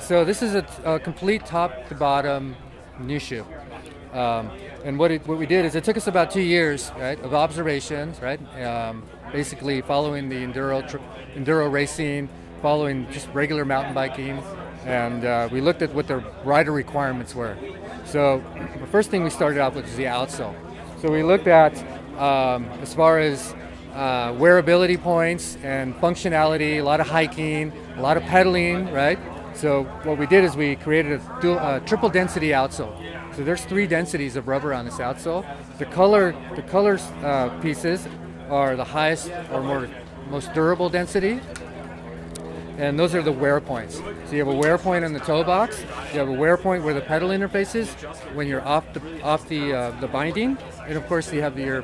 So this is a complete top to bottom new shoe. And what we did is it took us about 2 years, right, of observations, right, basically following the enduro racing, following just regular mountain biking, and we looked at what the rider requirements were. So the first thing we started out with was the outsole. So we looked at as far as wearability points and functionality, a lot of hiking, a lot of pedaling, right? So what we did is we created a triple density outsole. So there's 3 densities of rubber on this outsole. The color pieces are the highest or most durable density, and those are the wear points. So you have a wear point on the toe box, you have a wear point where the pedal interface is when you're off the binding, and of course you have your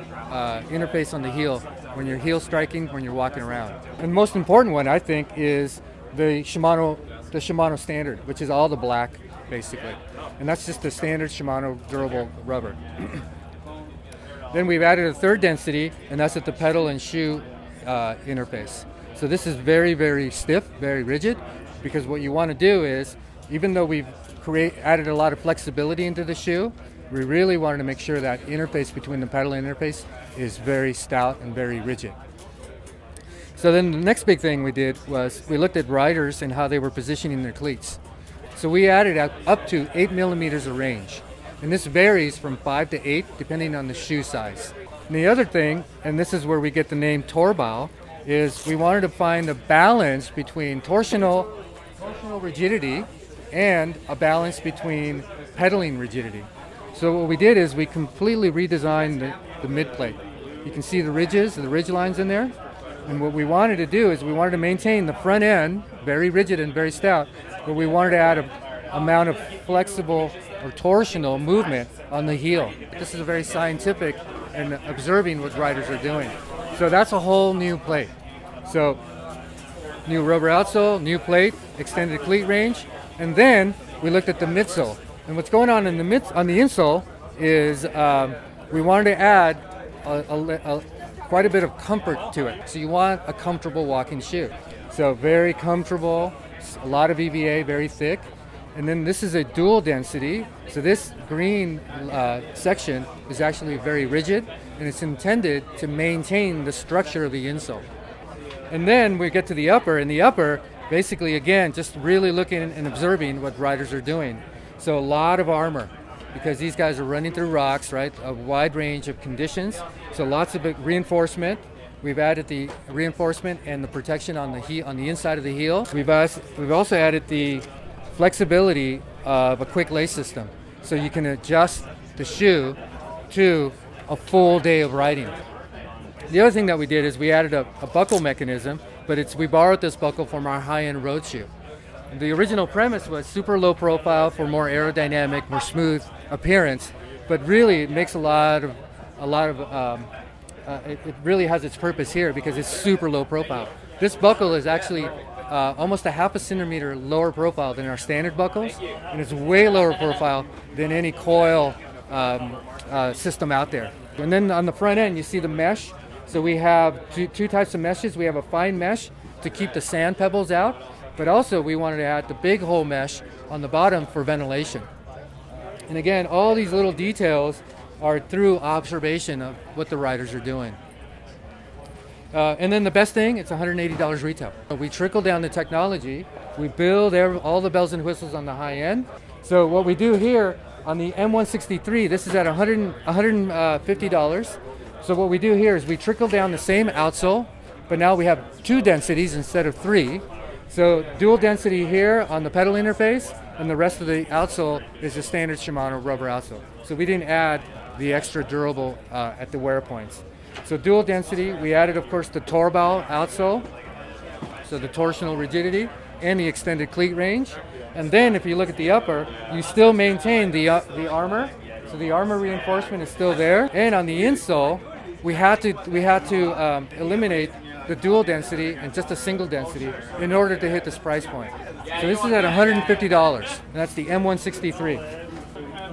interface on the heel when you're heel striking, when you're walking around. And the most important one, I think, is the Shimano standard, which is all the black basically, and that's just the standard Shimano durable rubber. Then we've added a 3rd density, and that's at the pedal and shoe interface. So this is very, very stiff, very rigid, because what you want to do is, even though we've added a lot of flexibility into the shoe, we really wanted to make sure that interface between the pedal and interface is very stout and very rigid. So then the next big thing we did was we looked at riders and how they were positioning their cleats. So we added up to 8 millimeters of range. And this varies from 5 to 8 depending on the shoe size. And the other thing, and this is where we get the name Torbau, is we wanted to find a balance between torsional rigidity and a balance between pedaling rigidity. So what we did is we completely redesigned the mid plate. You can see the ridges, the ridge lines in there. And what we wanted to do is we wanted to maintain the front end, very rigid and very stout, but we wanted to add an amount of flexible or torsional movement on the heel. This is a very scientific and observing what riders are doing. So that's a whole new plate. So new rubber outsole, new plate, extended cleat range, and then we looked at the midsole. And what's going on in on the insole is we wanted to add quite a bit of comfort to it. So you want a comfortable walking shoe. So very comfortable, a lot of EVA, very thick. And then this is a dual density. So this green section is actually very rigid, and it's intended to maintain the structure of the insole. And then we get to the upper, and the upper, basically again, just really looking and observing what riders are doing. So a lot of armor, because these guys are running through rocks, right? A wide range of conditions. So lots of reinforcement. We've added the reinforcement and the protection on the inside of the heel. We've also added the flexibility of a quick lace system, so you can adjust the shoe to a full day of riding. The other thing that we did is we added a buckle mechanism, but we borrowed this buckle from our high-end road shoe. The original premise was super low profile for more aerodynamic, more smooth appearance, but really it makes it really has its purpose here because it's super low profile. This buckle is actually almost a ½ centimeter lower profile than our standard buckles, and it's way lower profile than any coil system out there. And then on the front end, you see the mesh. So we have two types of meshes. We have a fine mesh to keep the sand pebbles out, but also we wanted to add the big hole mesh on the bottom for ventilation. And again, all these little details are through observation of what the riders are doing. And then the best thing, it's $180 retail. We trickle down the technology. We build all the bells and whistles on the high end. So what we do here on the m163, this is at $150. So what we do here is we trickle down the same outsole, but now we have 2 densities instead of 3. So dual density here on the pedal interface, and the rest of the outsole is a standard Shimano rubber outsole. So we didn't add the extra durable at the wear points. So dual density, we added of course the Torbau outsole, so the torsional rigidity and the extended cleat range. And then if you look at the upper, you still maintain the armor. So the armor reinforcement is still there. And on the insole, we had to eliminate the dual density and just a single density in order to hit this price point. So this is at $150, and that's the m163.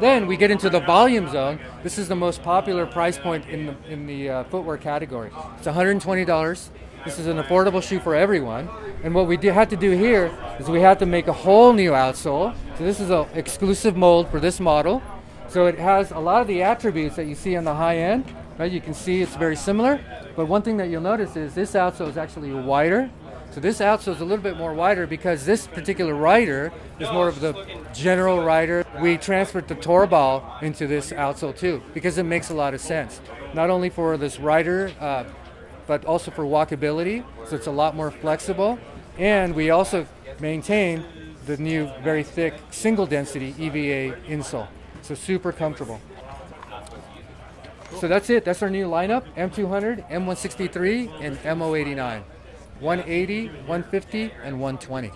Then we get into the volume zone. This is the most popular price point in the footwear category. It's $120. This is an affordable shoe for everyone. And what we had to do here is we had to make a whole new outsole. So this is an exclusive mold for this model. So it has a lot of the attributes that you see on the high end, right? You can see it's very similar. But one thing that you'll notice is this outsole is actually wider. So this outsole is a little bit more wider because this particular rider is more of the general rider. We transferred the tour ball into this outsole too because it makes a lot of sense. Not only for this rider, but also for walkability. So it's a lot more flexible. And we also maintain the new very thick single density EVA insole. So super comfortable. So that's it. That's our new lineup: M200, M163, and M089. 180, 150, and 120.